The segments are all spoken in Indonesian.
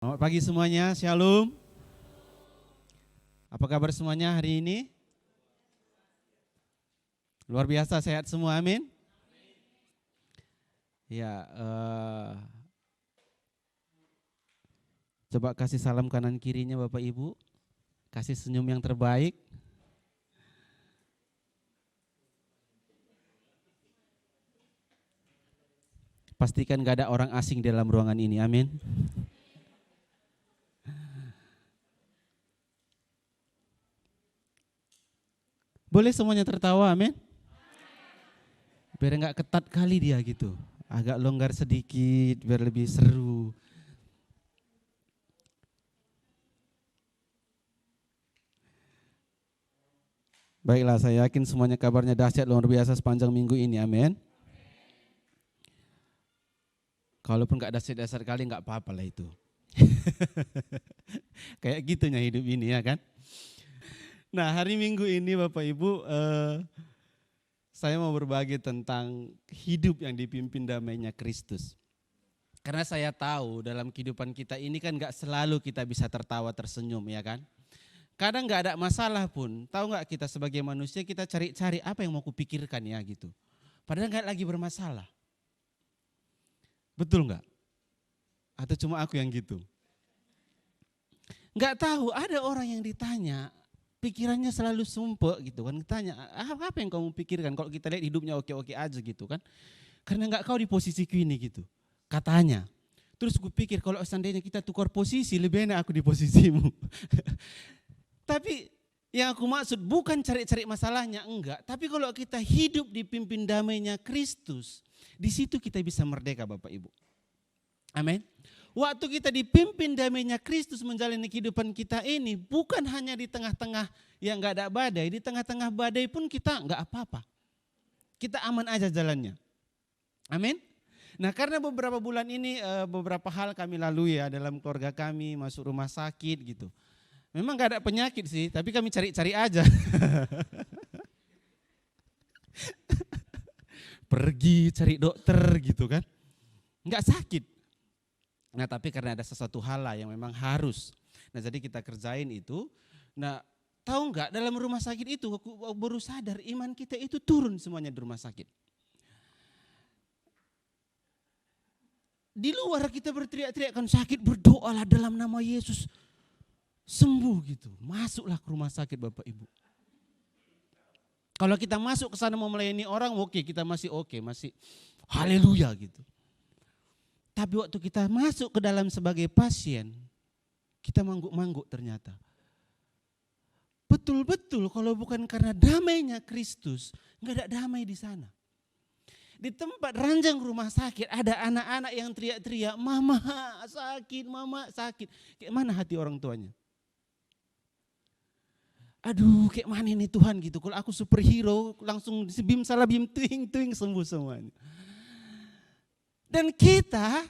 Selamat pagi semuanya, Shalom. Apa kabar semuanya hari ini? Luar biasa sehat semua, amin. Ya, coba kasih salam kanan kirinya Bapak Ibu, kasih senyum yang terbaik. Pastikan gak ada orang asing dalam ruangan ini, amin. Boleh semuanya tertawa, amin. Biar gak ketat kali dia gitu, agak longgar sedikit biar lebih seru. Baiklah, saya yakin semuanya kabarnya dahsyat luar biasa sepanjang minggu ini, amin. Kalaupun gak dahsyat-dahsyat kali gak apa-apa lah itu. Kayak gitunya hidup ini ya kan. Nah hari Minggu ini Bapak Ibu saya mau berbagi tentang hidup yang dipimpin damainya Kristus. Karena saya tahu dalam kehidupan kita ini kan gak selalu kita bisa tertawa tersenyum ya kan. Kadang gak ada masalah pun, tahu gak kita sebagai manusia kita cari-cari apa yang mau kupikirkan ya gitu. Padahal gak lagi bermasalah. Betul gak? Atau cuma aku yang gitu? Gak tahu, ada orang yang ditanya, pikirannya selalu sumpek gitu kan. Ditanya, apa yang kamu pikirkan kalau kita lihat hidupnya oke-oke aja gitu kan. Karena gak kau di posisiku ini gitu, katanya. Terus gue pikir kalau seandainya kita tukar posisi, lebih enak aku di posisimu. Tapi yang aku maksud bukan cari-cari masalahnya, enggak. Tapi kalau kita hidup dipimpin damainya Kristus, di situ kita bisa merdeka Bapak Ibu. Amin. Waktu kita dipimpin damainya Kristus menjalani kehidupan kita ini, bukan hanya di tengah-tengah yang enggak ada badai, di tengah-tengah badai pun kita enggak apa-apa. Kita aman aja jalannya. Amin. Nah karena beberapa bulan ini beberapa hal kami lalui ya dalam keluarga kami, masuk rumah sakit gitu. Memang gak ada penyakit sih, tapi kami cari-cari aja. Pergi cari dokter gitu kan. Enggak sakit. Nah tapi karena ada sesuatu hal lah yang memang harus. Nah jadi kita kerjain itu. Nah tahu enggak dalam rumah sakit itu aku baru sadar iman kita itu turun semuanya di rumah sakit. Di luar kita berteriak-teriak kan sakit, berdoalah dalam nama Yesus. Sembuh gitu, masuklah ke rumah sakit Bapak Ibu. Kalau kita masuk ke sana mau melayani orang, oke, kita masih oke, masih haleluya gitu. Tapi waktu kita masuk ke dalam sebagai pasien, kita mangguk-mangguk ternyata. Betul-betul kalau bukan karena damainya Kristus, enggak ada damai di sana. Di tempat ranjang rumah sakit ada anak-anak yang teriak-teriak, mama sakit. Kayak mana hati orang tuanya? Aduh kayak mana ini Tuhan gitu, kalau aku superhero langsung bim salah bim tuing sembuh semuanya. Dan kita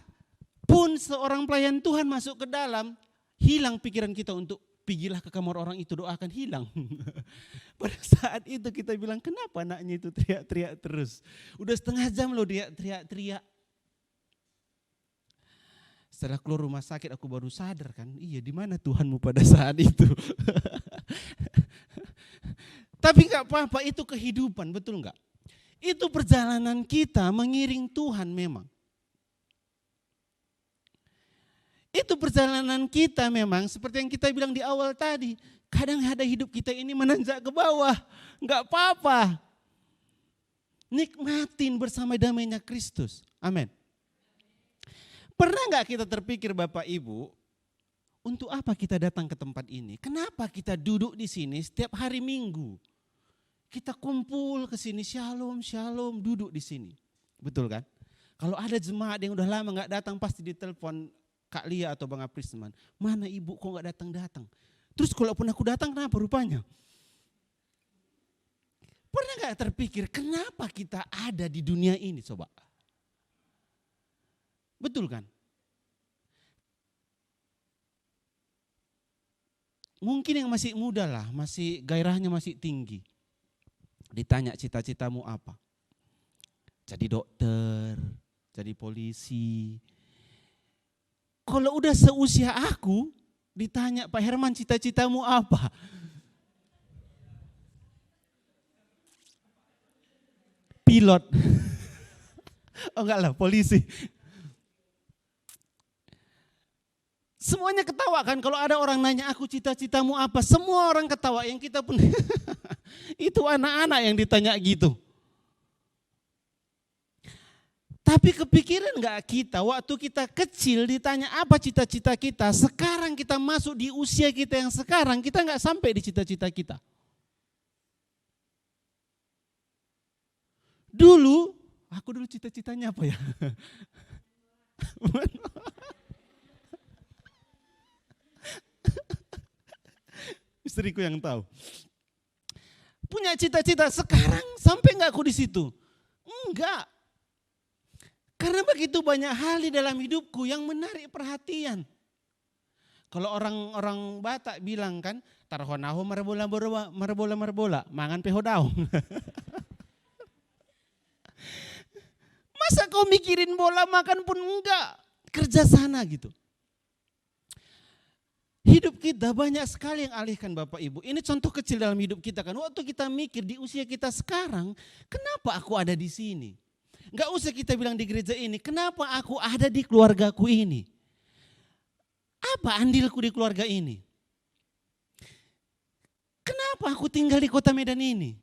pun seorang pelayan Tuhan masuk ke dalam, hilang pikiran kita untuk pergilah ke kamar orang itu doakan, hilang. Pada saat itu kita bilang kenapa anaknya itu teriak-teriak terus. Udah setengah jam loh dia teriak-teriak. Setelah keluar rumah sakit aku baru sadar kan, iya di mana Tuhanmu pada saat itu. Tapi gak apa-apa, itu kehidupan, betul gak? Itu perjalanan kita mengiring Tuhan memang. Itu perjalanan kita memang seperti yang kita bilang di awal tadi. Kadang ada hidup kita ini menanjak ke bawah, gak apa-apa. Nikmatin bersama damainya Kristus, amin. Pernah gak kita terpikir Bapak Ibu, untuk apa kita datang ke tempat ini? Kenapa kita duduk di sini setiap hari Minggu? Kita kumpul ke sini, shalom, duduk di sini. Betul kan? Kalau ada jemaat yang udah lama gak datang pasti ditelepon Kak Lia atau Bang Aprisman. Mana ibu kok gak datang-datang? Terus kalaupun aku datang kenapa rupanya? Pernah gak terpikir kenapa kita ada di dunia ini coba? Betul kan? Mungkin yang masih muda lah, masih gairahnya masih tinggi. Ditanya cita-citamu apa? Jadi dokter, jadi polisi. Kalau udah seusia aku, ditanya, Pak Herman cita-citamu apa? Pilot. Oh enggak lah, polisi. Semuanya ketawa kan, kalau ada orang nanya aku cita-citamu apa, semua orang ketawa, yang kita pun itu anak-anak yang ditanya gitu. Tapi kepikiran enggak kita waktu kita kecil ditanya apa cita-cita kita, sekarang kita masuk di usia kita yang sekarang, kita enggak sampai di cita-cita kita. Dulu, aku dulu cita-citanya apa ya? Istriku yang tahu. Punya cita-cita, sekarang sampai enggak aku di situ? Enggak. Karena begitu banyak hal di dalam hidupku yang menarik perhatian. Kalau orang Batak bilang kan, tarhonaho marbola, mangan peho daun. Masa kau mikirin bola makan pun enggak, kerja sana gitu. Hidup kita banyak sekali yang alihkan Bapak Ibu. Ini contoh kecil dalam hidup kita kan. Waktu kita mikir di usia kita sekarang, kenapa aku ada di sini? Enggak usah kita bilang di gereja ini, kenapa aku ada di keluargaku ini? Apa andilku di keluarga ini? Kenapa aku tinggal di kota Medan ini?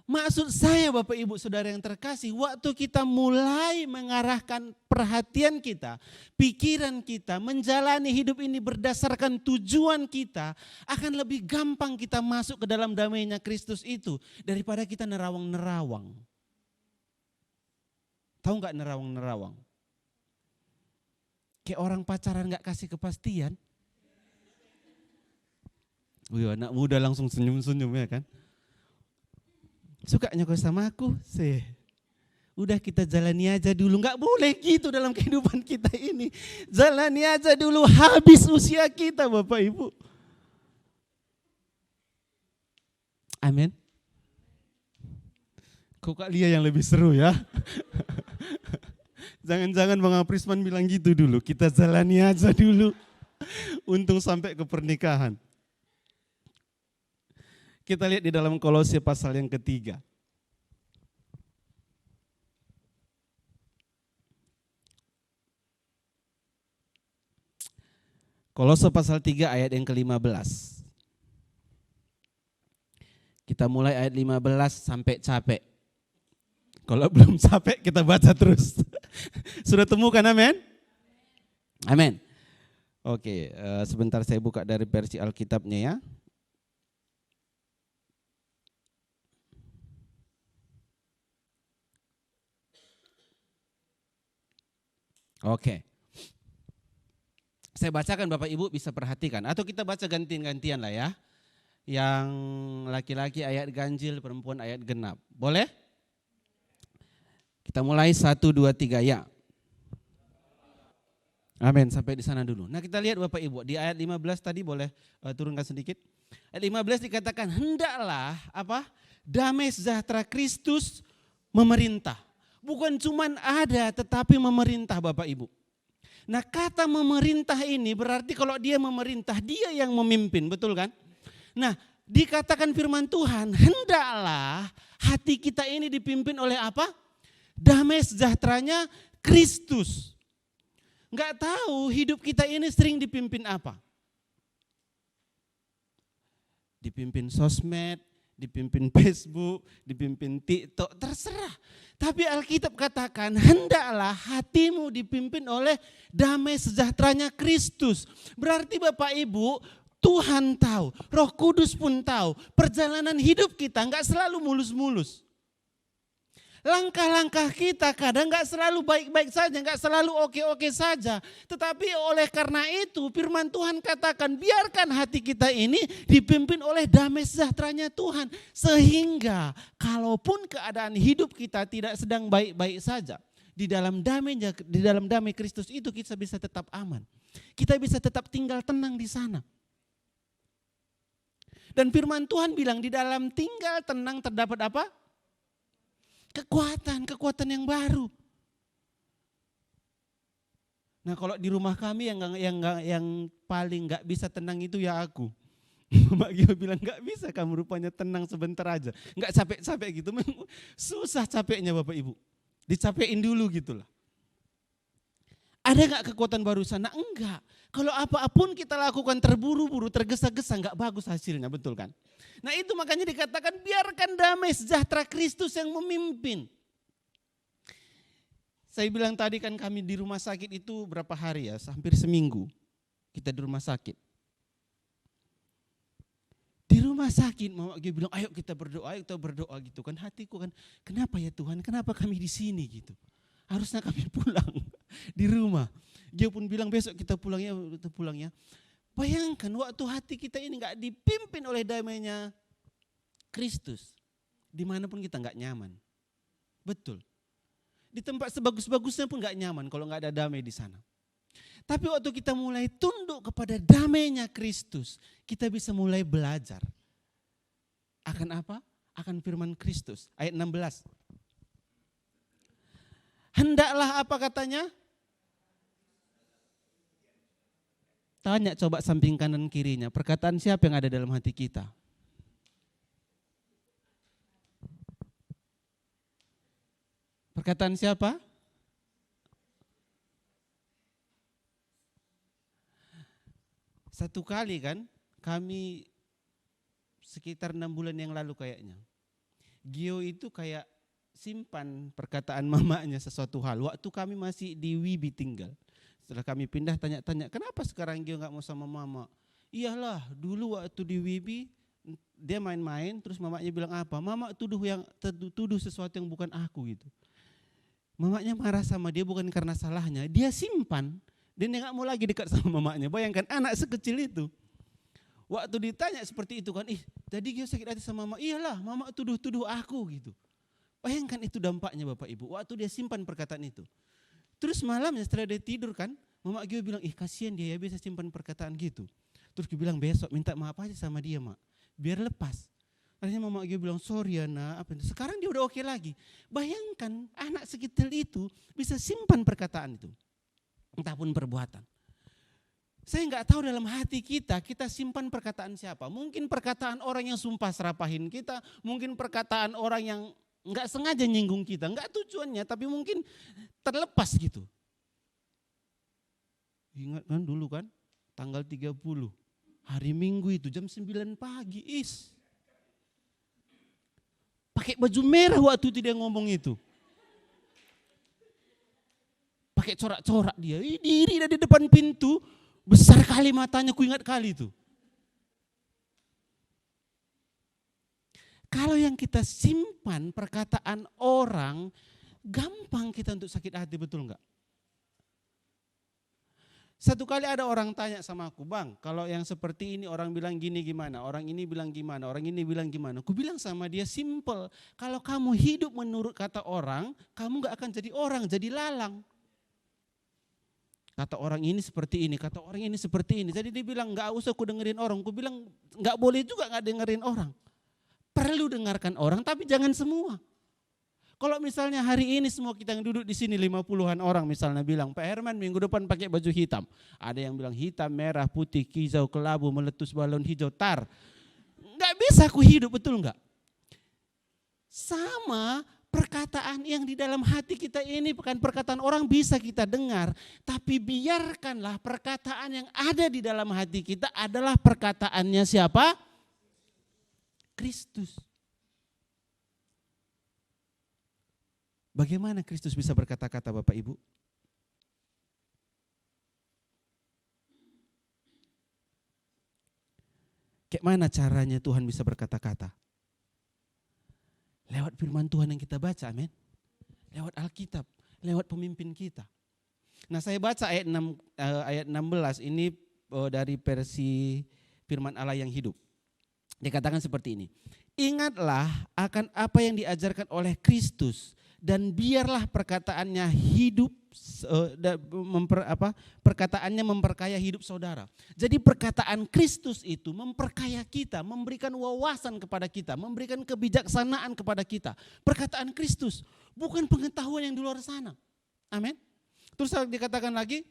Maksud saya Bapak Ibu Saudara yang terkasih, waktu kita mulai mengarahkan perhatian kita, pikiran kita, menjalani hidup ini berdasarkan tujuan kita, akan lebih gampang kita masuk ke dalam damainya Kristus itu daripada kita nerawang-nerawang. Tahu nggak nerawang-nerawang? Kayak orang pacaran nggak kasih kepastian. Wih, anak muda langsung senyum-senyum ya kan. Sukanya kau sama aku, udah kita jalani aja dulu. Nggak boleh gitu dalam kehidupan kita ini. Jalani aja dulu habis usia kita Bapak Ibu. Amin. Kok Kak Lia yang lebih seru ya? Jangan-jangan Bang Aprisman bilang gitu dulu, kita jalani aja dulu. Untung sampai ke pernikahan. Kita lihat di dalam Kolose pasal yang ketiga. Kolose pasal 3 ayat yang ke-15. Kita mulai ayat 15 sampai capek. Kalau belum capek kita baca terus. Sudah temukan amin? Amin. Oke, sebentar saya buka dari versi Alkitabnya ya. Oke. Saya bacakan Bapak Ibu bisa perhatikan. Atau kita baca gantian-gantian lah ya. Yang laki-laki ayat ganjil, perempuan ayat genap. Boleh? Kita mulai 1, 2, 3 ya. Amin, sampai di sana dulu. Nah kita lihat Bapak Ibu, di ayat 15 tadi boleh turunkan sedikit. Ayat 15 dikatakan, hendaklah apa? Damai sejahtera Kristus memerintah. Bukan cuman ada tetapi memerintah Bapak Ibu. Nah kata memerintah ini berarti kalau dia memerintah, dia yang memimpin, betul kan? Nah dikatakan firman Tuhan, hendaklah hati kita ini dipimpin oleh apa? Damai sejahteranya Kristus. Enggak tahu hidup kita ini sering dipimpin apa? Dipimpin sosmed, dipimpin Facebook, dipimpin TikTok, terserah. Tapi Alkitab katakan hendaklah hatimu dipimpin oleh damai sejahteranya Kristus. Berarti Bapak Ibu, Tuhan tahu, Roh Kudus pun tahu, perjalanan hidup kita enggak selalu mulus-mulus. Langkah-langkah kita kadang enggak selalu baik-baik saja, enggak selalu oke-oke saja. Tetapi oleh karena itu firman Tuhan katakan biarkan hati kita ini dipimpin oleh damai sejahteranya Tuhan. Sehingga kalaupun keadaan hidup kita tidak sedang baik-baik saja, di dalam damai Kristus itu kita bisa tetap aman. Kita bisa tetap tinggal tenang di sana. Dan firman Tuhan bilang di dalam tinggal tenang terdapat apa? Kekuatan yang baru. Nah kalau di rumah kami yang paling nggak bisa tenang itu ya aku. Mama Gio bilang nggak bisa kamu rupanya tenang sebentar aja, nggak capek-capek gitu. Susah capeknya Bapak Ibu, dicapekin dulu gitulah. Ada nggak kekuatan baru sana? Enggak. Kalau apapun kita lakukan terburu-buru, tergesa-gesa, nggak bagus hasilnya, betul kan? Nah itu makanya dikatakan biarkan damai sejahtera Kristus yang memimpin. Saya bilang tadi kan kami di rumah sakit itu berapa hari ya, hampir seminggu kita di rumah sakit. Di rumah sakit Mama Gio bilang ayo kita berdoa gitu kan. Hatiku kan kenapa ya Tuhan, kenapa kami di sini gitu. Harusnya kami pulang di rumah. Gio pun bilang besok kita pulang ya. Bayangkan waktu hati kita ini gak dipimpin oleh damainya Kristus. Dimanapun kita gak nyaman. Betul. Di tempat sebagus-bagusnya pun gak nyaman kalau gak ada damai di sana. Tapi waktu kita mulai tunduk kepada damainya Kristus, kita bisa mulai belajar. Akan apa? Akan firman Kristus. Ayat 16. Hendaklah apa katanya? Tanya coba samping kanan kirinya, perkataan siapa yang ada dalam hati kita? Perkataan siapa? Satu kali kan kami sekitar 6 bulan yang lalu kayaknya. Gio itu kayak simpan perkataan mamanya sesuatu hal. Waktu kami masih di Wibi tinggal. Setelah kami pindah tanya-tanya, kenapa sekarang Gio gak mau sama mama? Iyalah dulu waktu di Wibi dia main-main terus mamanya bilang apa? Mama tuduh sesuatu yang bukan aku gitu. Mamanya marah sama dia bukan karena salahnya, dia simpan. Dan dia gak mau lagi dekat sama mamanya. Bayangkan anak sekecil itu. Waktu ditanya seperti itu kan, tadi Gio sakit hati sama mama. Iyalah mama tuduh-tuduh aku gitu. Bayangkan itu dampaknya Bapak Ibu. Waktu dia simpan perkataan itu. Terus malamnya setelah dia tidur kan, mama Gio bilang, kasihan dia ya bisa simpan perkataan gitu. Terus Gio bilang besok minta maaf aja sama dia mak. Biar lepas. Akhirnya mama Gio bilang sorry ya nak. Sekarang dia udah oke lagi. Bayangkan anak sekecil itu bisa simpan perkataan itu. Entah pun perbuatan. Saya nggak tahu dalam hati kita simpan perkataan siapa. Mungkin perkataan orang yang sumpah serapahin kita, mungkin perkataan orang yang nggak sengaja nyinggung kita, nggak tujuannya, tapi mungkin terlepas gitu. Ingat kan dulu kan, tanggal 30, hari Minggu itu jam 9 pagi, pakai baju merah waktu itu dia ngomong itu. Pakai corak-corak dia, diri di depan pintu, besar kali matanya, ku ingat kali itu. Kalau yang kita simpan perkataan orang, gampang kita untuk sakit hati, betul enggak? Satu kali ada orang tanya sama aku, bang kalau yang seperti ini orang bilang gini gimana, orang ini bilang gimana, orang ini bilang gimana. Aku bilang sama dia simple, kalau kamu hidup menurut kata orang, kamu gak akan jadi orang, jadi lalang. Kata orang ini seperti ini, kata orang ini seperti ini. Jadi dia bilang gak usah aku dengerin orang. Aku bilang gak boleh juga gak dengerin orang. Perlu dengarkan orang tapi jangan semua. Kalau misalnya hari ini semua kita yang duduk di sini 50-an orang misalnya bilang Pak Herman minggu depan pakai baju hitam. Ada yang bilang hitam, merah, putih, hijau, kelabu, meletus balon hijau, tar. Gak bisa aku hidup, betul gak? Sama perkataan yang di dalam hati kita ini bukan perkataan orang bisa kita dengar. Tapi biarkanlah perkataan yang ada di dalam hati kita adalah perkataannya siapa? Kristus. Bagaimana Kristus bisa berkata-kata Bapak Ibu? Kayak mana caranya Tuhan bisa berkata-kata? Lewat firman Tuhan yang kita baca, amin. Lewat Alkitab, lewat pemimpin kita. Nah saya baca ayat 16 ini dari versi firman Allah yang hidup. Dikatakan seperti ini. Ingatlah akan apa yang diajarkan oleh Kristus dan biarlah perkataannya hidup, perkataannya memperkaya hidup saudara. Jadi perkataan Kristus itu memperkaya kita, memberikan wawasan kepada kita, memberikan kebijaksanaan kepada kita. Perkataan Kristus, bukan pengetahuan yang di luar sana. Amin. Terus dikatakan lagi,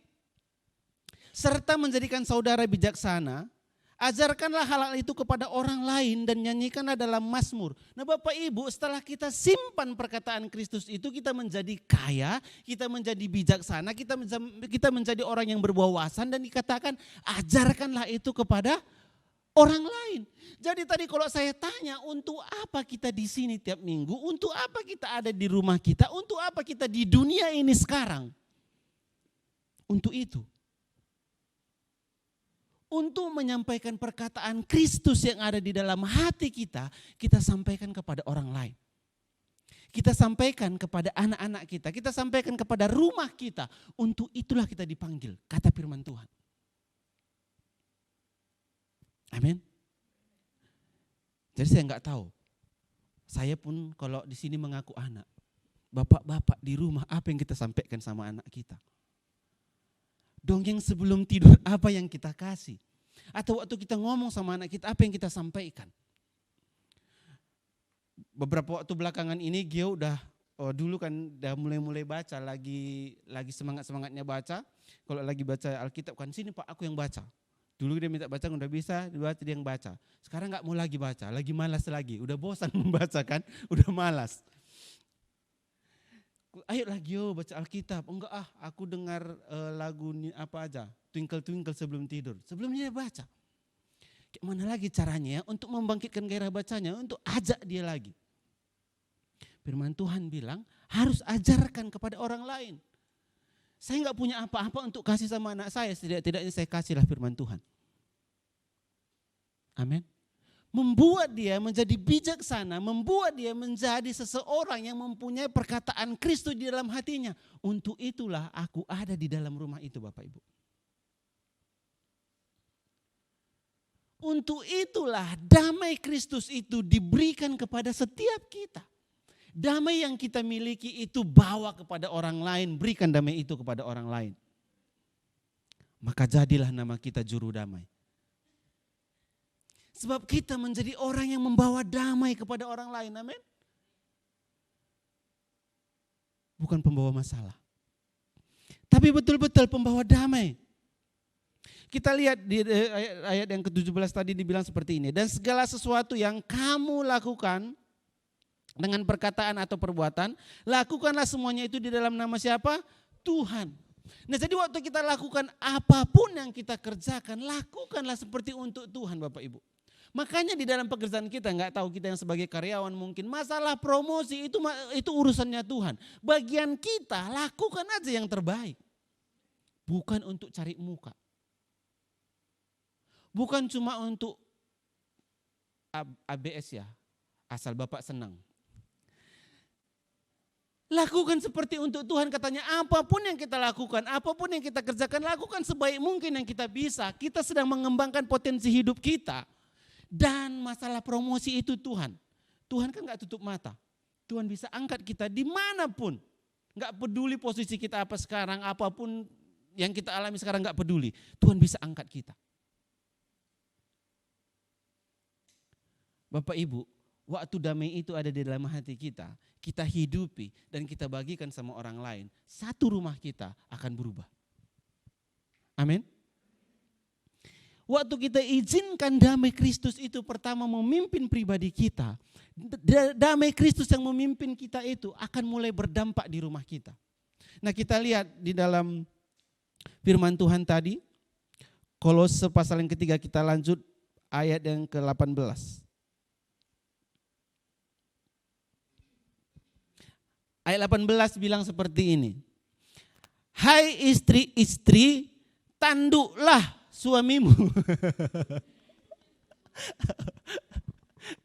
serta menjadikan saudara bijaksana. Ajarkanlah hal-hal itu kepada orang lain dan nyanyikanlah dalam mazmur. Nah Bapak Ibu, setelah kita simpan perkataan Kristus itu, kita menjadi kaya, kita menjadi bijaksana, kita menjadi orang yang berwawasan, dan dikatakan ajarkanlah itu kepada orang lain. Jadi tadi kalau saya tanya, untuk apa kita di sini tiap minggu, untuk apa kita ada di rumah kita, untuk apa kita di dunia ini sekarang? Untuk itu. Untuk menyampaikan perkataan Kristus yang ada di dalam hati kita, kita sampaikan kepada orang lain. Kita sampaikan kepada anak-anak kita sampaikan kepada rumah kita. Untuk itulah kita dipanggil, kata firman Tuhan. Amin. Jadi saya enggak tahu. Saya pun kalau di sini mengaku anak, bapak-bapak di rumah, apa yang kita sampaikan sama anak kita? Dongeng sebelum tidur apa yang kita kasih? Atau waktu kita ngomong sama anak kita, apa yang kita sampaikan? Beberapa waktu belakangan ini Gio dulu kan udah mulai baca, lagi semangat-semangatnya baca. Kalau lagi baca Alkitab kan, sini Pak aku yang baca. Dulu dia minta baca, udah bisa, dia yang baca. Sekarang enggak mau lagi baca, lagi malas lagi. Udah bosan membaca kan, udah malas. Ayo lagi baca Alkitab. Enggak aku dengar lagu apa aja, Twinkle Twinkle sebelum tidur. Sebelumnya dia baca. Kayak mana lagi caranya untuk membangkitkan gairah bacanya, untuk ajak dia lagi. Firman Tuhan bilang harus ajarkan kepada orang lain. Saya enggak punya apa-apa untuk kasih sama anak saya, setidak-tidaknya saya kasihlah firman Tuhan. Amin. Membuat dia menjadi bijaksana, membuat dia menjadi seseorang yang mempunyai perkataan Kristus di dalam hatinya. Untuk itulah aku ada di dalam rumah itu Bapak Ibu. Untuk itulah damai Kristus itu diberikan kepada setiap kita. Damai yang kita miliki itu bawa kepada orang lain, berikan damai itu kepada orang lain. Maka jadilah nama kita juru damai. Sebab kita menjadi orang yang membawa damai kepada orang lain, amin. Bukan pembawa masalah. Tapi betul-betul pembawa damai. Kita lihat di ayat yang ke-17 tadi dibilang seperti ini. Dan segala sesuatu yang kamu lakukan dengan perkataan atau perbuatan, lakukanlah semuanya itu di dalam nama siapa? Tuhan. Nah jadi waktu kita lakukan apapun yang kita kerjakan, lakukanlah seperti untuk Tuhan Bapak Ibu. Makanya di dalam pekerjaan kita, enggak tahu kita yang sebagai karyawan mungkin, masalah promosi itu urusannya Tuhan. Bagian kita lakukan aja yang terbaik. Bukan untuk cari muka. Bukan cuma untuk ABS ya, asal Bapak senang. Lakukan seperti untuk Tuhan, katanya apapun yang kita lakukan, apapun yang kita kerjakan, lakukan sebaik mungkin yang kita bisa. Kita sedang mengembangkan potensi hidup kita. Dan masalah promosi itu Tuhan kan gak tutup mata. Tuhan bisa angkat kita dimanapun. Gak peduli posisi kita apa sekarang, apapun yang kita alami sekarang gak peduli. Tuhan bisa angkat kita. Bapak Ibu, waktu damai itu ada di dalam hati kita, kita hidupi dan kita bagikan sama orang lain, satu rumah kita akan berubah. Amin. Waktu kita izinkan damai Kristus itu pertama memimpin pribadi kita, damai Kristus yang memimpin kita itu akan mulai berdampak di rumah kita. Nah kita lihat di dalam firman Tuhan tadi, Kolose pasal yang ketiga, kita lanjut ayat yang ke-18. Ayat 18 bilang seperti ini. Hai istri-istri, tanduklah suamimu.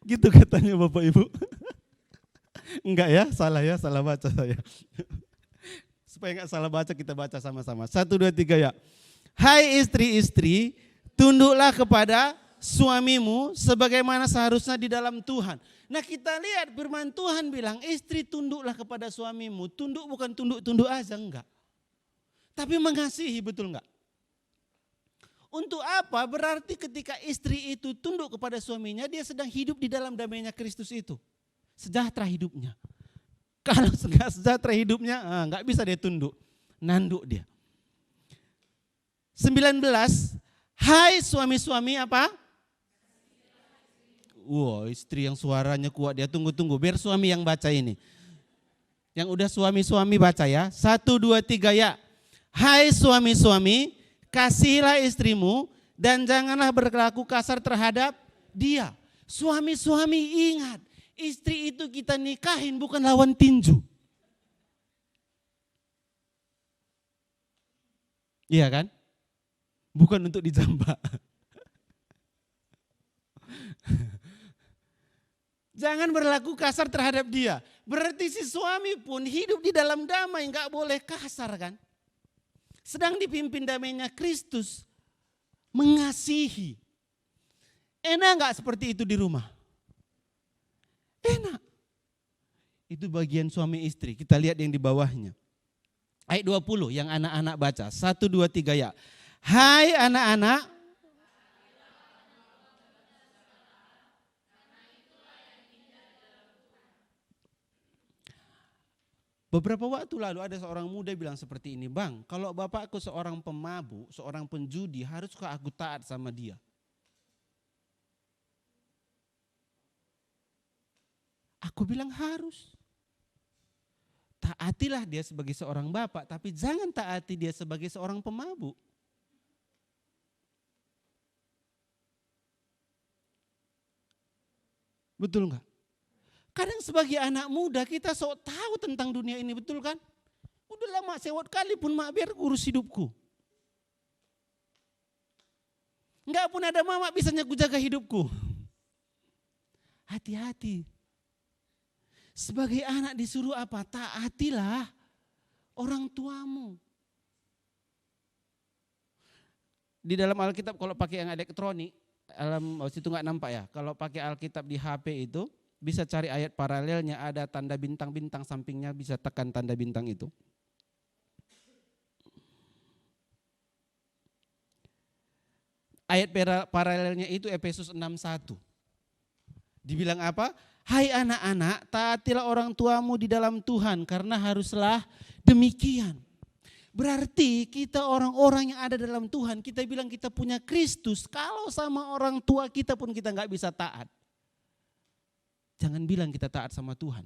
Gitu katanya Bapak Ibu. Enggak ya, salah baca saya. Supaya enggak salah baca, kita baca sama-sama. 1, 2, 3 ya. Hai istri-istri, tunduklah kepada suamimu sebagaimana seharusnya di dalam Tuhan. Nah kita lihat firman Tuhan bilang, istri tunduklah kepada suamimu. Tunduk bukan tunduk-tunduk aja, enggak. Tapi mengasihi, betul enggak? Untuk apa? Berarti ketika istri itu tunduk kepada suaminya, dia sedang hidup di dalam damainya Kristus itu. Sejahtera hidupnya. Kalau enggak sejahtera hidupnya, enggak bisa dia tunduk. Nanduk dia. 19, hai suami-suami apa? Wow, istri yang suaranya kuat, dia tunggu-tunggu, biar suami yang baca ini. Yang udah suami-suami baca ya, 1, 2, 3 ya. Hai suami-suami, kasihilah istrimu dan janganlah berlaku kasar terhadap dia. Suami-suami ingat, istri itu kita nikahin bukan lawan tinju. Iya kan? Bukan untuk dijambak. Jangan berlaku kasar terhadap dia. Berarti si suami pun hidup di dalam damai, enggak boleh kasar kan. Sedang dipimpin damainya Kristus, mengasihi. Enak enggak seperti itu di rumah? Enak. Itu bagian suami istri, kita lihat yang di bawahnya. Ayat 20 yang anak-anak baca, 1, 2, 3 ya. Hai anak-anak, beberapa waktu lalu ada seorang muda bilang seperti ini, Bang, kalau bapakku seorang pemabuk, seorang penjudi, haruskah aku taat sama dia? Aku bilang harus. Taatilah dia sebagai seorang bapak, tapi jangan taati dia sebagai seorang pemabuk. Betul enggak? Kadang sebagai anak muda kita sok tahu tentang dunia ini, betul kan? Udahlah mak, sewot kali pun mak biar urus hidupku. Enggak pun ada mama bisanya ku jaga hidupku. Hati-hati. Sebagai anak disuruh apa? Taatilah orang tuamu. Di dalam Alkitab kalau pakai yang elektronik, itu nggak nampak ya. Kalau pakai Alkitab di HP itu bisa cari ayat paralelnya, ada tanda bintang-bintang sampingnya, bisa tekan tanda bintang itu. Ayat paralelnya itu Efesus 6:1. Dibilang apa? Hai anak-anak, taatilah orang tuamu di dalam Tuhan karena haruslah demikian. Berarti kita orang-orang yang ada dalam Tuhan, kita bilang kita punya Kristus, kalau sama orang tua kita pun kita nggak bisa taat. Jangan bilang kita taat sama Tuhan.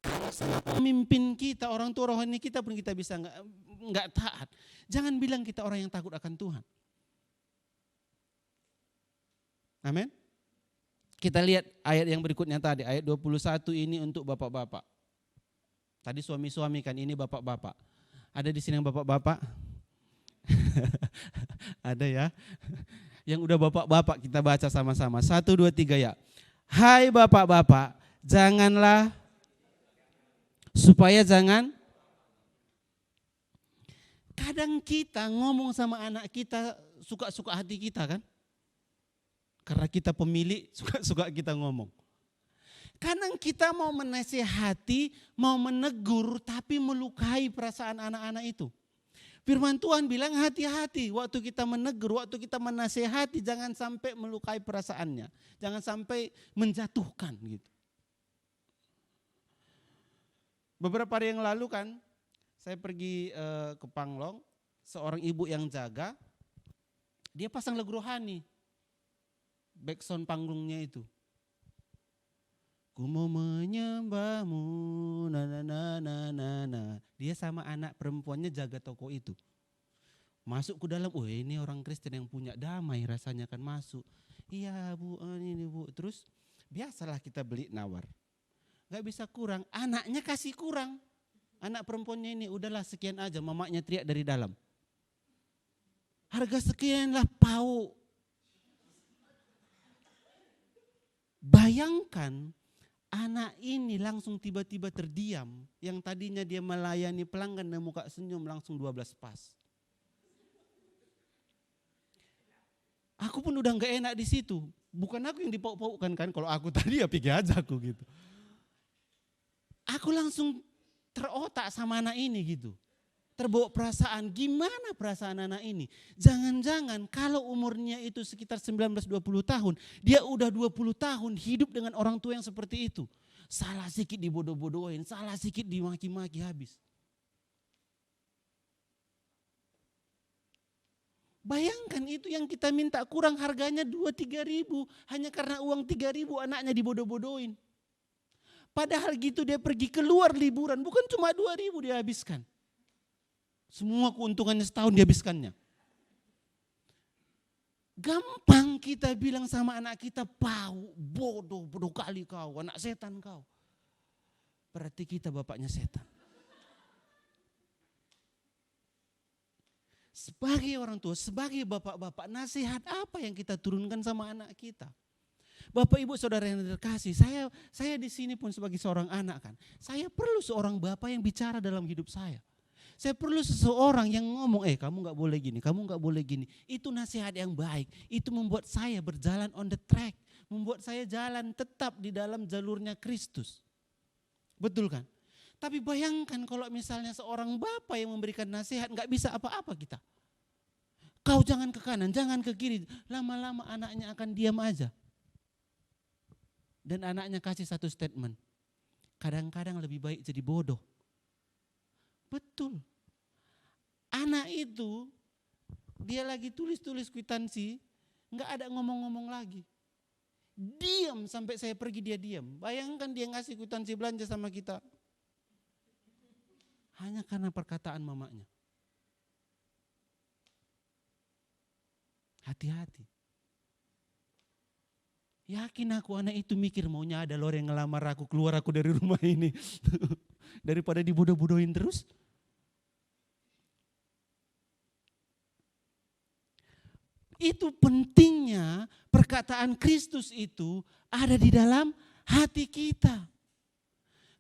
Kalau sama pemimpin kita, orang tua rohani kita pun kita bisa nggak taat. Jangan bilang kita orang yang takut akan Tuhan. Amin. Kita lihat ayat yang berikutnya tadi, ayat 21 ini untuk bapak-bapak. Tadi suami-suami kan, ini bapak-bapak. Ada di sini yang bapak-bapak? Ada ya. Yang udah bapak-bapak kita baca sama-sama. 1, 2, 3 ya. Hai bapak-bapak, janganlah, supaya jangan. Kadang kita ngomong sama anak kita suka-suka hati kita kan. Karena kita pemilik, suka-suka kita ngomong. Kadang kita mau menasihati, mau menegur, tapi melukai perasaan anak-anak itu. Firman Tuhan bilang hati-hati waktu kita menegur, waktu kita menasihati, jangan sampai melukai perasaannya. Jangan sampai menjatuhkan gitu. Beberapa hari yang lalu kan, saya pergi ke Panglong, seorang ibu yang jaga, dia pasang lagu rohani. Backsound panggungnya itu. Ku mau menyembahmu, na na na na na na. Dia sama anak perempuannya jaga toko itu. Masuk ke dalam, oh ini orang Kristen yang punya damai rasanya kan masuk. Iya bu, ini bu. Terus biasalah kita beli nawar. Gak bisa kurang, anaknya kasih kurang. Anak perempuannya ini udahlah sekian aja, mamanya teriak dari dalam. Harga sekian lah pau. Bayangkan anak ini langsung tiba-tiba terdiam. Yang tadinya dia melayani pelanggan dan muka senyum langsung 12 pas. Aku pun udah gak enak di situ. Bukan aku yang dipauk-paukkan kan. Kalau aku tadi ya pergi aja aku gitu. Aku langsung terotak sama anak ini gitu. Terbawa perasaan, gimana perasaan anak ini? Jangan-jangan kalau umurnya itu sekitar 19-20 tahun, dia udah 20 tahun hidup dengan orang tua yang seperti itu. Salah sedikit dibodoh-bodohin, salah sedikit dimaki-maki habis. Bayangkan itu yang kita minta kurang harganya 2-3 ribu. Hanya karena uang 3 ribu anaknya dibodoh-bodohin. Padahal gitu dia pergi keluar liburan. Bukan cuma 2 ribu dia habiskan. Semua keuntungannya setahun dihabiskannya. Gampang kita bilang sama anak kita, "Pau, bodoh kali kau, anak setan kau." Berarti kita bapaknya setan. Sebagai orang tua, sebagai bapak-bapak, nasihat apa yang kita turunkan sama anak kita? Bapak ibu saudara yang terkasih, saya di sini pun sebagai seorang anak kan. Saya perlu seorang bapak yang bicara dalam hidup saya. Saya perlu seseorang yang ngomong, kamu gak boleh gini, kamu gak boleh gini. Itu nasihat yang baik, itu membuat saya berjalan on the track. Membuat saya jalan tetap di dalam jalurnya Kristus. Betul kan? Tapi bayangkan kalau misalnya seorang bapak yang memberikan nasihat gak bisa apa-apa kita. Kau jangan ke kanan, jangan ke kiri. Lama-lama anaknya akan diam aja. Dan anaknya kasih satu statement. Kadang-kadang lebih baik jadi bodoh. Betul. Anak itu dia lagi tulis-tulis kwitansi, gak ada ngomong-ngomong lagi. Diam sampai saya pergi dia diam. Bayangkan dia ngasih kwitansi belanja sama kita. Hanya karena perkataan mamanya. Hati-hati. Yakin aku anak itu mikir maunya ada lor yang ngelamar aku, keluar aku dari rumah ini. Daripada dibodoh-bodohin terus. Itu pentingnya perkataan Kristus itu ada di dalam hati kita.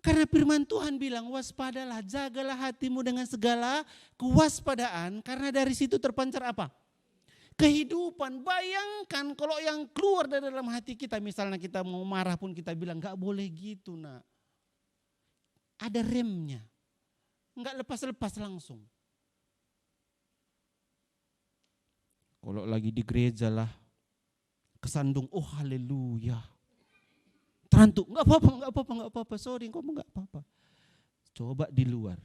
Karena firman Tuhan bilang, waspadalah, jagalah hatimu dengan segala kewaspadaan. Karena dari situ terpancar apa? Kehidupan. Bayangkan kalau yang keluar dari dalam hati kita, misalnya kita mau marah pun kita bilang, gak boleh gitu nak. Ada remnya. Gak lepas-lepas langsung. Kalau lagi di gereja lah, kesandung, oh haleluya. Terantuk, gak apa-apa, sorry kamu gak apa-apa. Coba di luar.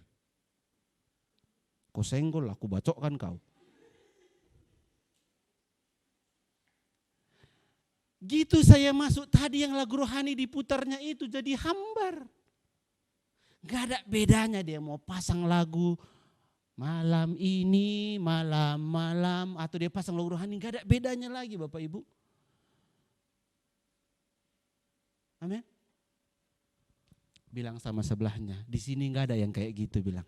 Kau senggol, aku bacokkan kau. Gitu saya masuk tadi yang lagu rohani diputarnya itu jadi hambar. Gak ada bedanya dia mau pasang lagu malam ini, malam, atau dia pasang lagu rohani, gak ada bedanya lagi Bapak Ibu. Amin. Bilang sama sebelahnya, di sini nggak ada yang kayak gitu bilang.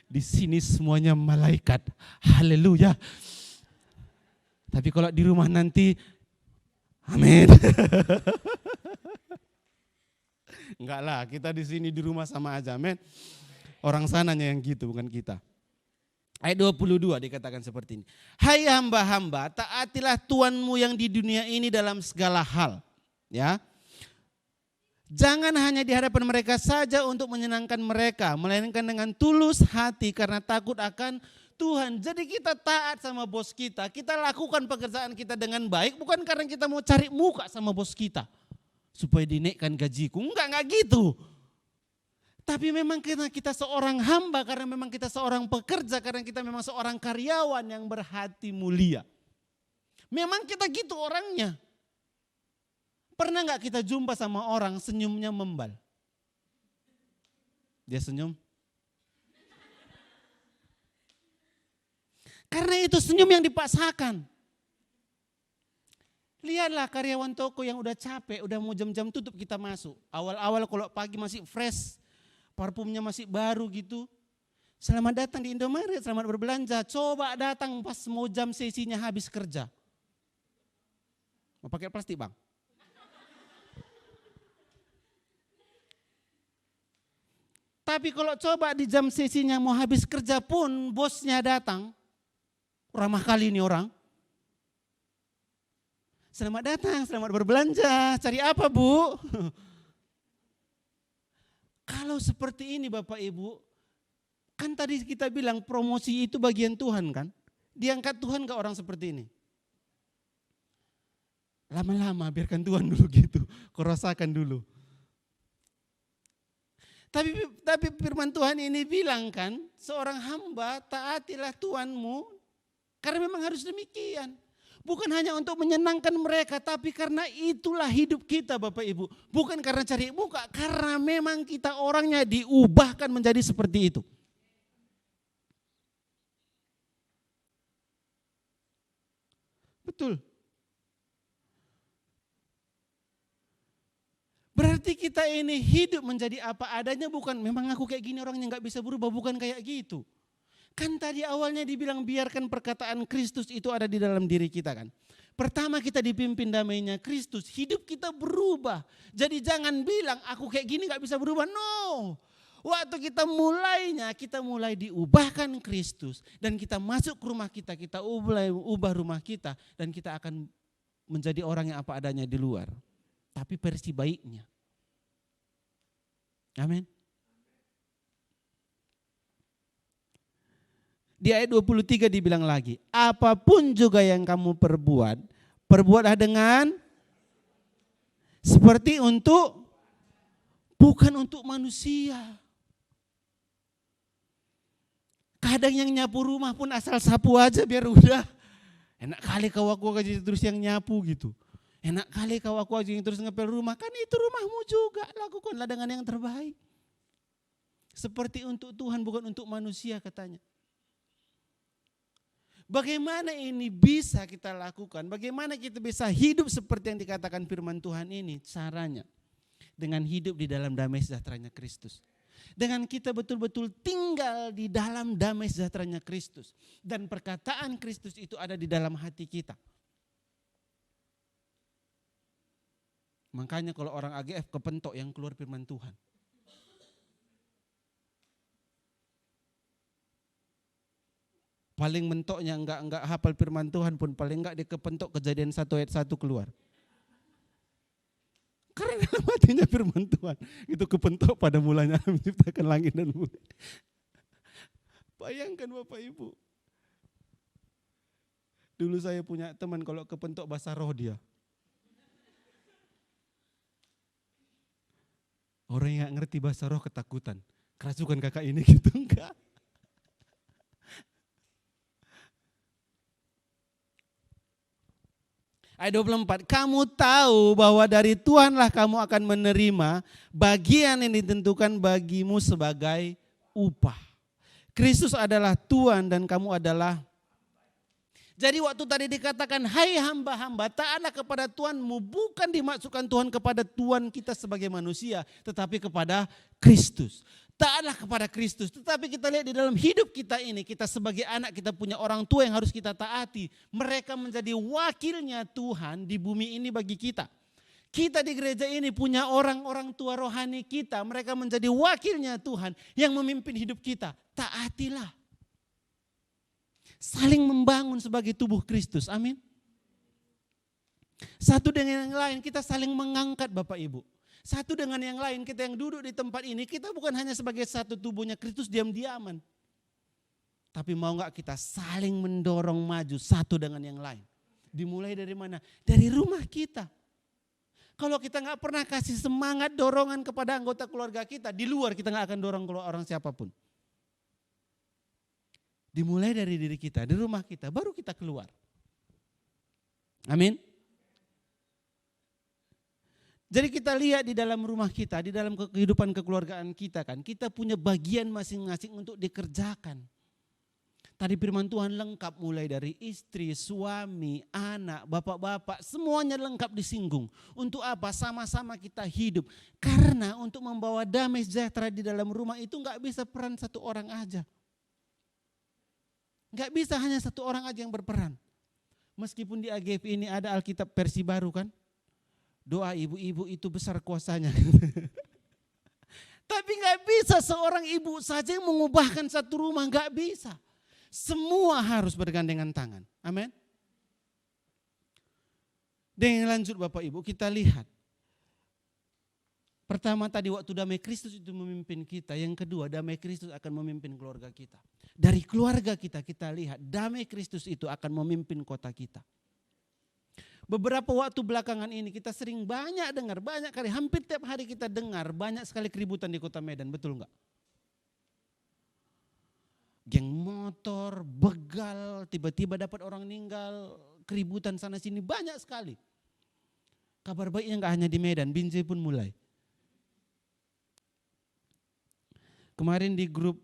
Di sini semuanya malaikat, haleluya. Tapi kalau di rumah nanti, amin. Enggak lah, kita di sini di rumah sama aja, amin. Orang sananya yang gitu, bukan kita. Ayat 22 dikatakan seperti ini. Hai hamba-hamba, taatilah Tuanmu yang di dunia ini dalam segala hal. Ya. Jangan hanya di hadapan mereka saja untuk menyenangkan mereka, melainkan dengan tulus hati karena takut akan Tuhan. Jadi kita taat sama bos kita lakukan pekerjaan kita dengan baik, bukan karena kita mau cari muka sama bos kita. Supaya dinaikkan gajiku, enggak gitu. Tapi memang karena kita seorang hamba, karena memang kita seorang pekerja, karena kita memang seorang karyawan yang berhati mulia. Memang kita gitu orangnya. Pernah gak kita jumpa sama orang senyumnya membal? Dia senyum. Karena itu senyum yang dipaksakan. Lihatlah karyawan toko yang udah capek, udah mau jam-jam tutup kita masuk. Awal-awal kalau pagi masih fresh, parfumnya masih baru gitu. Selamat datang di Indomaret, selamat berbelanja. Coba datang pas mau jam sesinya habis kerja. Mau pakai plastik bang? Tapi kalau coba di jam sesinya mau habis kerja pun bosnya datang. Ramah kali ini orang. Selamat datang, selamat berbelanja. Cari apa Bu? Kalau seperti ini Bapak Ibu, kan tadi kita bilang promosi itu bagian Tuhan kan? Diangkat Tuhan ke orang seperti ini. Lama-lama biarkan Tuhan dulu gitu, kau rasakan dulu. Tapi firman Tuhan ini bilang kan, seorang hamba taatilah Tuhanmu, karena memang harus demikian. Bukan hanya untuk menyenangkan mereka, tapi karena itulah hidup kita Bapak Ibu. Bukan karena cari muka, karena memang kita orangnya diubahkan menjadi seperti itu. Betul. Berarti kita ini hidup menjadi apa adanya, bukan memang aku kayak gini orangnya gak bisa berubah, bukan kayak gitu. Kan tadi awalnya dibilang biarkan perkataan Kristus itu ada di dalam diri kita kan. Pertama kita dipimpin damainya Kristus, hidup kita berubah. Jadi jangan bilang aku kayak gini gak bisa berubah, no. Waktu kita mulai diubahkan Kristus. Dan kita masuk ke rumah kita ubah rumah kita. Dan kita akan menjadi orang yang apa adanya di luar. Tapi versi baiknya. Amin. Di ayat 23 dibilang lagi, apapun juga yang kamu perbuatlah dengan seperti bukan untuk manusia. Kadang yang nyapu rumah pun asal sapu aja biar udah. Enak kali kau aku aja terus yang nyapu gitu. Enak kali kau aku aja yang terus ngepel rumah. Kan itu rumahmu juga, lakukanlah dengan yang terbaik. Seperti untuk Tuhan bukan untuk manusia katanya. Bagaimana ini bisa kita lakukan? Bagaimana kita bisa hidup seperti yang dikatakan firman Tuhan ini? Caranya dengan hidup di dalam damai sejahteranya Kristus. Dengan kita betul-betul tinggal di dalam damai sejahteranya Kristus. Dan perkataan Kristus itu ada di dalam hati kita. Makanya kalau orang AGF kepentok yang keluar firman Tuhan. Paling mentoknya enggak hafal firman Tuhan pun paling enggak dia kepentok Kejadian 1 ayat 1 keluar. Karena dalam hatinya firman Tuhan itu kepentok pada mulanya menciptakan langit dan bumi. Bayangkan Bapak Ibu. Dulu saya punya teman kalau kepentok bahasa roh dia. Orang yang ngerti bahasa roh ketakutan. Kerasukan kakak ini gitu enggak. Ayat 24, kamu tahu bahwa dari Tuhanlah kamu akan menerima bagian yang ditentukan bagimu sebagai upah. Kristus adalah Tuhan dan kamu adalah. Jadi waktu tadi dikatakan, hai hamba-hamba, taatlah kepada Tuhanmu, bukan dimaksudkan Tuhan kepada Tuhan kita sebagai manusia, tetapi kepada Kristus. Taatlah kepada Kristus, tetapi kita lihat di dalam hidup kita ini, kita sebagai anak, kita punya orang tua yang harus kita taati. Mereka menjadi wakilnya Tuhan di bumi ini bagi kita. Kita di gereja ini punya orang-orang tua rohani kita, mereka menjadi wakilnya Tuhan yang memimpin hidup kita. Taatilah. Saling membangun sebagai tubuh Kristus, amin. Satu dengan yang lain kita saling mengangkat Bapak Ibu. Satu dengan yang lain, kita yang duduk di tempat ini, kita bukan hanya sebagai satu tubuhnya Kristus diam-diaman. Tapi mau gak kita saling mendorong maju satu dengan yang lain. Dimulai dari mana? Dari rumah kita. Kalau kita gak pernah kasih semangat dorongan kepada anggota keluarga kita, di luar kita gak akan dorong keluar orang siapapun. Dimulai dari diri kita, di rumah kita, baru kita keluar. Amin. Jadi kita lihat di dalam rumah kita, di dalam kehidupan kekeluargaan kita kan, kita punya bagian masing-masing untuk dikerjakan. Tadi firman Tuhan lengkap mulai dari istri, suami, anak, bapak-bapak, semuanya lengkap disinggung. Untuk apa? Sama-sama kita hidup. Karena untuk membawa damai sejahtera di dalam rumah itu gak bisa peran satu orang aja. Gak bisa hanya satu orang aja yang berperan. Meskipun di AGF ini ada Alkitab versi baru kan. Doa ibu-ibu itu besar kuasanya. Tapi gak bisa seorang ibu saja yang mengubahkan satu rumah, gak bisa. Semua harus bergandengan tangan. Amin. Dan yang lanjut Bapak Ibu kita lihat. Pertama tadi waktu damai Kristus itu memimpin kita. Yang kedua damai Kristus akan memimpin keluarga kita. Dari keluarga kita lihat damai Kristus itu akan memimpin kota kita. Beberapa waktu belakangan ini kita sering banyak dengar, banyak kali, hampir tiap hari kita dengar banyak sekali keributan di kota Medan, betul enggak? Geng motor, begal, tiba-tiba dapat orang meninggal, keributan sana sini banyak sekali. Kabar baiknya enggak hanya di Medan, Binjai pun mulai. Kemarin di grup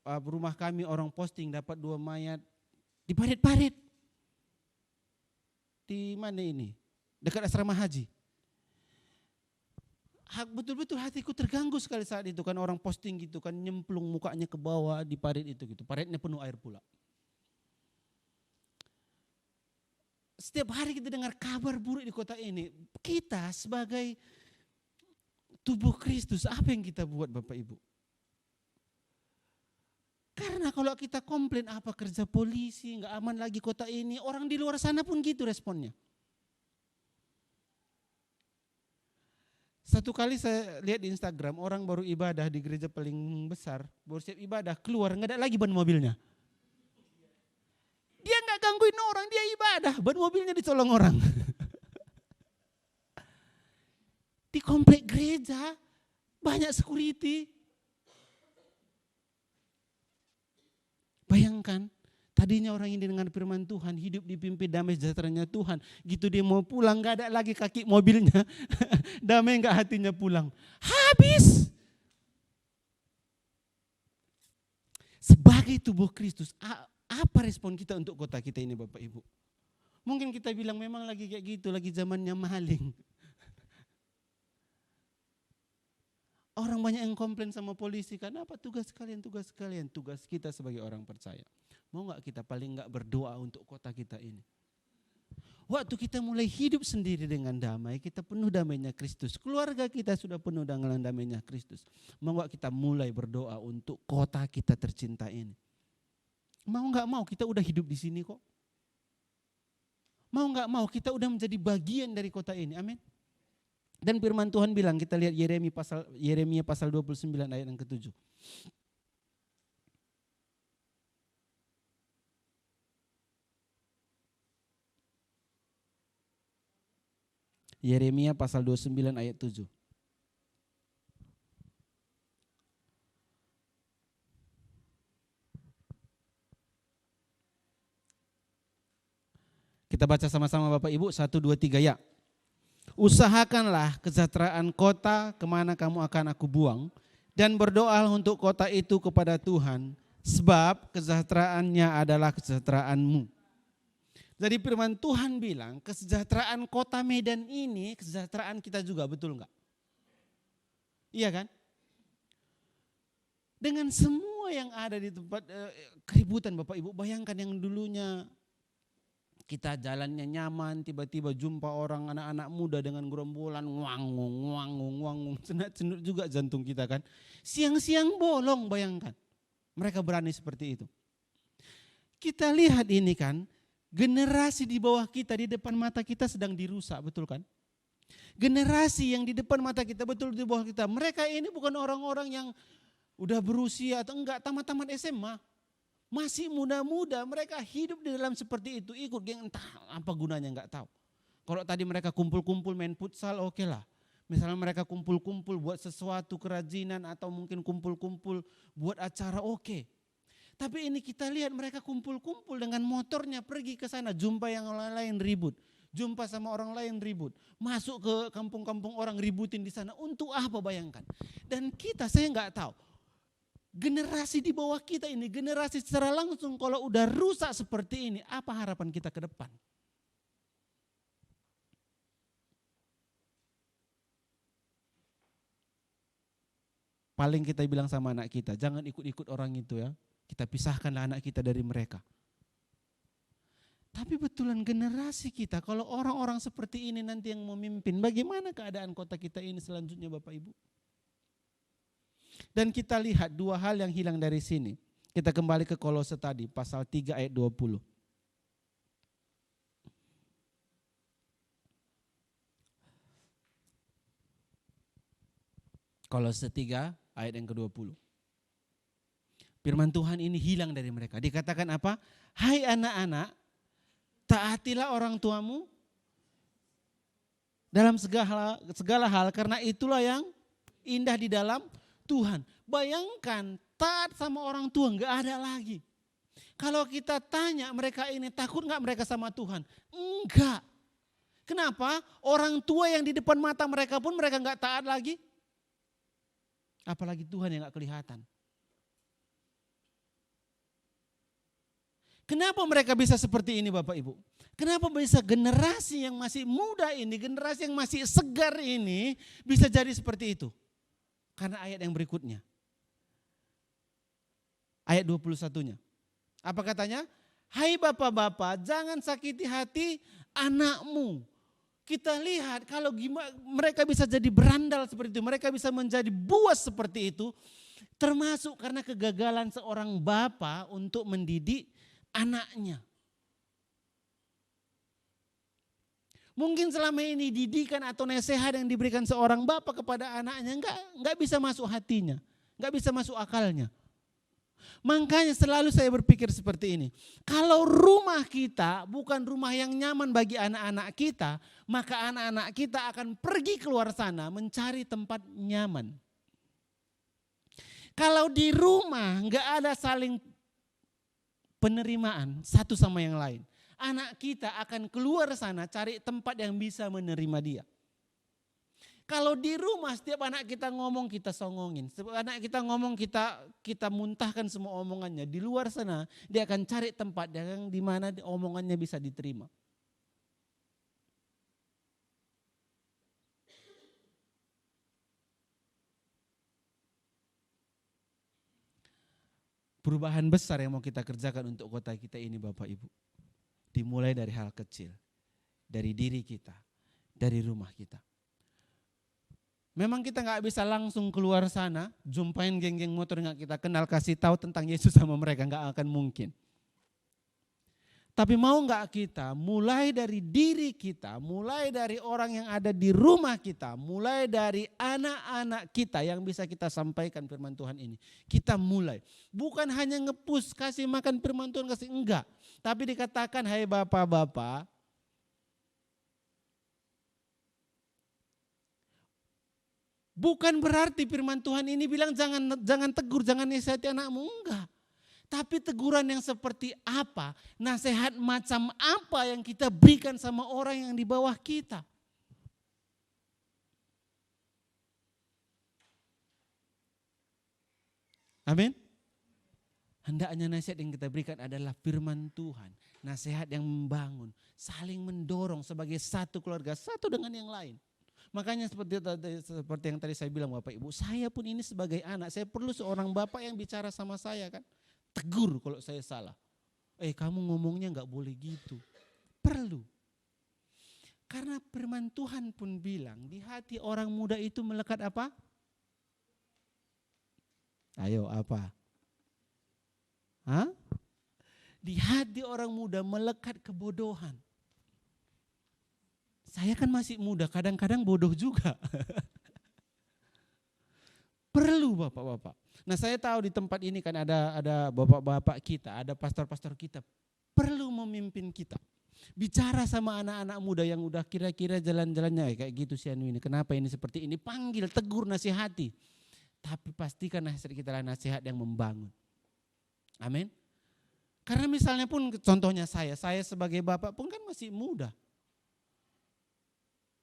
rumah kami orang posting dapat 2 mayat di parit-parit. Di mana ini? Dekat asrama haji. Betul-betul hatiku terganggu sekali saat itu kan orang posting gitu kan, nyemplung mukanya ke bawah di parit itu gitu. Paritnya penuh air pula. Setiap hari kita dengar kabar buruk di kota ini. Kita sebagai tubuh Kristus, apa yang kita buat Bapak Ibu? Karena kalau kita komplain apa kerja polisi, nggak aman lagi kota ini, orang di luar sana pun gitu responnya. Satu kali saya lihat di Instagram, orang baru ibadah di gereja paling besar, baru siap ibadah, keluar nggak ada lagi ban mobilnya. Dia nggak gangguin orang, dia ibadah, ban mobilnya dicolong orang. Di komplek gereja banyak security. Bayangkan, tadinya orang ini dengan firman Tuhan, hidup dipimpin damai sejahteranya Tuhan. Gitu dia mau pulang, gak ada lagi kaki mobilnya. Damai gak hatinya pulang. Habis. Sebagai tubuh Kristus, apa respon kita untuk kota kita ini Bapak Ibu? Mungkin kita bilang memang lagi kayak gitu, lagi zamannya maling. Orang banyak yang komplain sama polisi, karena apa? Tugas kalian. Tugas kita sebagai orang percaya. Mau gak kita paling gak berdoa untuk kota kita ini? Waktu kita mulai hidup sendiri dengan damai, kita penuh damainya Kristus. Keluarga kita sudah penuh dengan damainya Kristus. Mau gak kita mulai berdoa untuk kota kita tercinta ini? Mau gak mau, kita udah hidup di sini kok. Mau gak mau, kita udah menjadi bagian dari kota ini. Amin. Dan firman Tuhan bilang, kita lihat Yeremia pasal 29 ayat yang ke-7. Yeremia pasal 29 ayat 7. Kita baca sama-sama Bapak Ibu, 1, 2, 3 ya. Usahakanlah kesejahteraan kota kemana kamu akan aku buang, dan berdoa untuk kota itu kepada Tuhan, sebab kesejahteraannya adalah kesejahteraanmu. Jadi firman Tuhan bilang kesejahteraan kota Medan ini kesejahteraan kita juga, betul enggak? Iya kan? Dengan semua yang ada di tempat keributan Bapak Ibu, bayangkan yang dulunya kita jalannya nyaman, tiba-tiba jumpa orang anak-anak muda dengan gerombolan wangung, cenut juga jantung kita kan. Siang-siang bolong, bayangkan. Mereka berani seperti itu. Kita lihat ini kan, generasi di bawah kita, di depan mata kita sedang dirusak, betul kan? Generasi yang di depan mata kita, betul di bawah kita, mereka ini bukan orang-orang yang udah berusia atau enggak, tamat-tamat SMA. Masih muda-muda, mereka hidup di dalam seperti itu, ikut geng, entah apa gunanya enggak tahu. Kalau tadi mereka kumpul-kumpul main futsal, oke lah. Misalnya mereka kumpul-kumpul buat sesuatu kerajinan atau mungkin kumpul-kumpul buat acara, oke. Tapi ini kita lihat mereka kumpul-kumpul dengan motornya pergi ke sana, jumpa yang lain ribut. Jumpa sama orang lain ribut. Masuk ke kampung-kampung orang ributin di sana, untuk apa bayangkan. Dan kita, saya enggak tahu. Generasi di bawah kita ini, generasi secara langsung kalau udah rusak seperti ini, apa harapan kita ke depan? Paling kita bilang sama anak kita, jangan ikut-ikut orang itu ya. Kita pisahkanlah anak kita dari mereka. Tapi betulan generasi kita, kalau orang-orang seperti ini nanti yang memimpin, bagaimana keadaan kota kita ini selanjutnya Bapak Ibu? Dan kita lihat 2 hal yang hilang dari sini. Kita kembali ke Kolose tadi, pasal 3 ayat 20. Kolose 3 ayat yang ke-20. Firman Tuhan ini hilang dari mereka. Dikatakan apa? Hai anak-anak, taatilah orang tuamu dalam segala hal, karena itulah yang indah di dalam Tuhan. Bayangkan taat sama orang tua nggak ada lagi. Kalau kita tanya mereka ini takut nggak mereka sama Tuhan? Enggak. Kenapa? Orang tua yang di depan mata mereka pun mereka nggak taat lagi. Apalagi Tuhan yang nggak kelihatan. Kenapa mereka bisa seperti ini Bapak Ibu? Kenapa bisa generasi yang masih muda ini, generasi yang masih segar ini bisa jadi seperti itu? Karena ayat yang berikutnya. Ayat 21-nya. Apa katanya? Hai bapak-bapak, jangan sakiti hati anakmu. Kita lihat kalau mereka bisa jadi berandal seperti itu, mereka bisa menjadi buas seperti itu, termasuk karena kegagalan seorang bapak untuk mendidik anaknya. Mungkin selama ini didikan atau nasihat yang diberikan seorang bapak kepada anaknya enggak bisa masuk hatinya, enggak bisa masuk akalnya. Makanya selalu saya berpikir seperti ini. Kalau rumah kita bukan rumah yang nyaman bagi anak-anak kita, maka anak-anak kita akan pergi keluar sana mencari tempat nyaman. Kalau di rumah enggak ada saling penerimaan satu sama yang lain, anak kita akan keluar sana cari tempat yang bisa menerima dia. Kalau di rumah setiap anak kita ngomong kita songongin, setiap anak kita ngomong kita muntahkan semua omongannya. Di luar sana dia akan cari tempat yang di mana omongannya bisa diterima. Perubahan besar yang mau kita kerjakan untuk kota kita ini Bapak Ibu. Dimulai dari hal kecil, dari diri kita, dari rumah kita. Memang kita nggak bisa langsung keluar sana, jumpain geng-geng motor nggak kita kenal, kasih tahu tentang Yesus sama mereka, nggak akan mungkin. Tapi mau nggak kita mulai dari diri kita, mulai dari orang yang ada di rumah kita, mulai dari anak-anak kita yang bisa kita sampaikan firman Tuhan ini. Kita mulai, bukan hanya nge-push kasih makan firman Tuhan, kasih enggak. Tapi dikatakan hai bapak-bapak, bukan berarti firman Tuhan ini bilang jangan tegur, jangan nasihati anakmu, enggak. Tapi teguran yang seperti apa, nasihat macam apa yang kita berikan sama orang yang di bawah kita. Amin. Hendaknya nasihat yang kita berikan adalah firman Tuhan, nasihat yang membangun, saling mendorong sebagai satu keluarga, satu dengan yang lain. Makanya seperti yang tadi saya bilang Bapak Ibu, saya pun ini sebagai anak, saya perlu seorang bapak yang bicara sama saya kan. Tegur kalau saya salah. Kamu ngomongnya gak boleh gitu. Perlu. Karena firman Tuhan pun bilang di hati orang muda itu melekat apa? Ayo apa? Hah? Di hati orang muda melekat kebodohan. Saya kan masih muda, kadang-kadang bodoh juga. Perlu bapak-bapak. Nah saya tahu di tempat ini kan ada bapak-bapak kita, ada pastor-pastor kita. Perlu memimpin kita. Bicara sama anak-anak muda yang udah kira-kira jalan-jalannya kayak gitu si Anu ini. Kenapa ini seperti ini? Panggil, tegur, nasihati. Tapi pastikan nasihat kita adalah nasihat yang membangun. Amin. Karena misalnya pun contohnya saya sebagai bapak pun kan masih muda.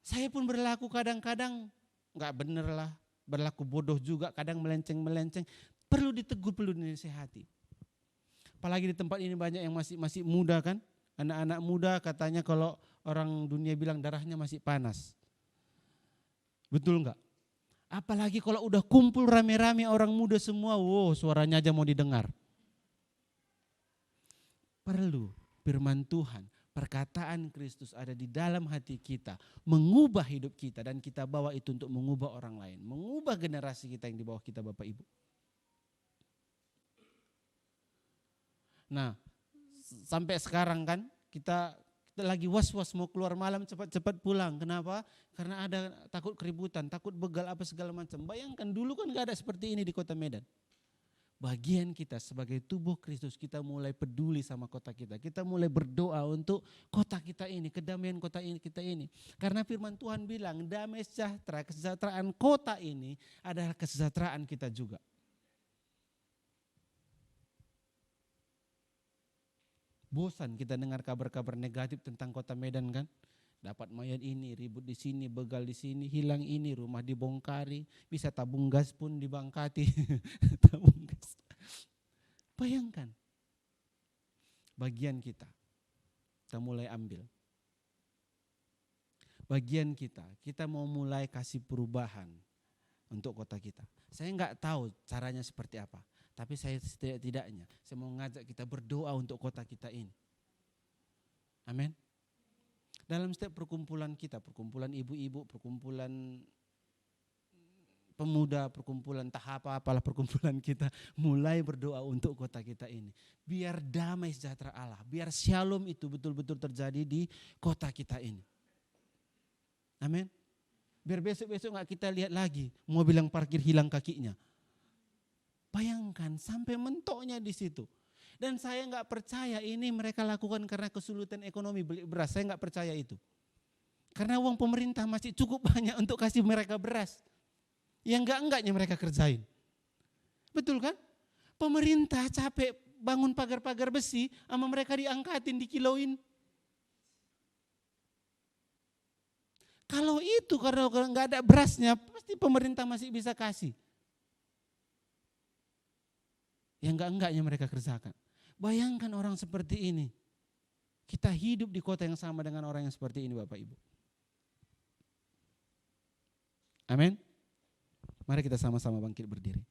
Saya pun berlaku kadang-kadang gak bener lah. Berlaku bodoh juga, kadang melenceng-melenceng. Perlu ditegur, perlu dinasihati. Apalagi di tempat ini banyak yang masih muda kan. Anak-anak muda katanya kalau orang dunia bilang darahnya masih panas. Betul enggak? Apalagi kalau udah kumpul rame-rame orang muda semua, wow suaranya aja mau didengar. Perlu firman Tuhan, perkataan Kristus ada di dalam hati kita, mengubah hidup kita dan kita bawa itu untuk mengubah orang lain, mengubah generasi kita yang di bawah kita Bapak Ibu. Nah, sampai sekarang kan kita lagi was-was mau keluar malam cepat-cepat pulang. Kenapa? Karena ada takut keributan, takut begal apa segala macam. Bayangkan dulu kan gak ada seperti ini di Kota Medan. bagian kita sebagai tubuh Kristus, kita mulai peduli sama kota kita. Kita mulai berdoa untuk kota kita ini, kedamaian kota ini kita ini. Karena firman Tuhan bilang damai sejahtera, kesejahteraan kota ini adalah kesejahteraan kita juga. Bosan kita dengar kabar-kabar negatif tentang kota Medan kan? Dapat mayat ini, ribut di sini, begal di sini, hilang ini, rumah dibongkari, bisa tabung gas pun dibangkati. Tabung gas. Bayangkan, bagian kita mulai ambil. Bagian kita mau mulai kasih perubahan untuk kota kita. Saya enggak tahu caranya seperti apa, tapi saya setidaknya, saya mau ngajak kita berdoa untuk kota kita ini. Amin. Dalam setiap perkumpulan kita, perkumpulan ibu-ibu, perkumpulan pemuda, perkumpulan tahap apalah perkumpulan kita, mulai berdoa untuk kota kita ini. Biar damai sejahtera Allah, biar shalom itu betul-betul terjadi di kota kita ini. Amin. Biar besok-besok gak kita lihat lagi mobil yang parkir hilang kakinya. Bayangkan sampai mentoknya di situ. Dan saya enggak percaya ini mereka lakukan karena kesulitan ekonomi beli beras. Saya enggak percaya itu. Karena uang pemerintah masih cukup banyak untuk kasih mereka beras. Yang enggak-enggaknya mereka kerjain. Betul kan? Pemerintah capek bangun pagar-pagar besi, sama mereka diangkatin, dikiloin. Kalau itu karena enggak ada berasnya, pasti pemerintah masih bisa kasih. Yang enggak-enggaknya mereka kerjakan. Bayangkan orang seperti ini. Kita hidup di kota yang sama dengan orang yang seperti ini Bapak Ibu. Amin. Mari kita sama-sama bangkit berdiri.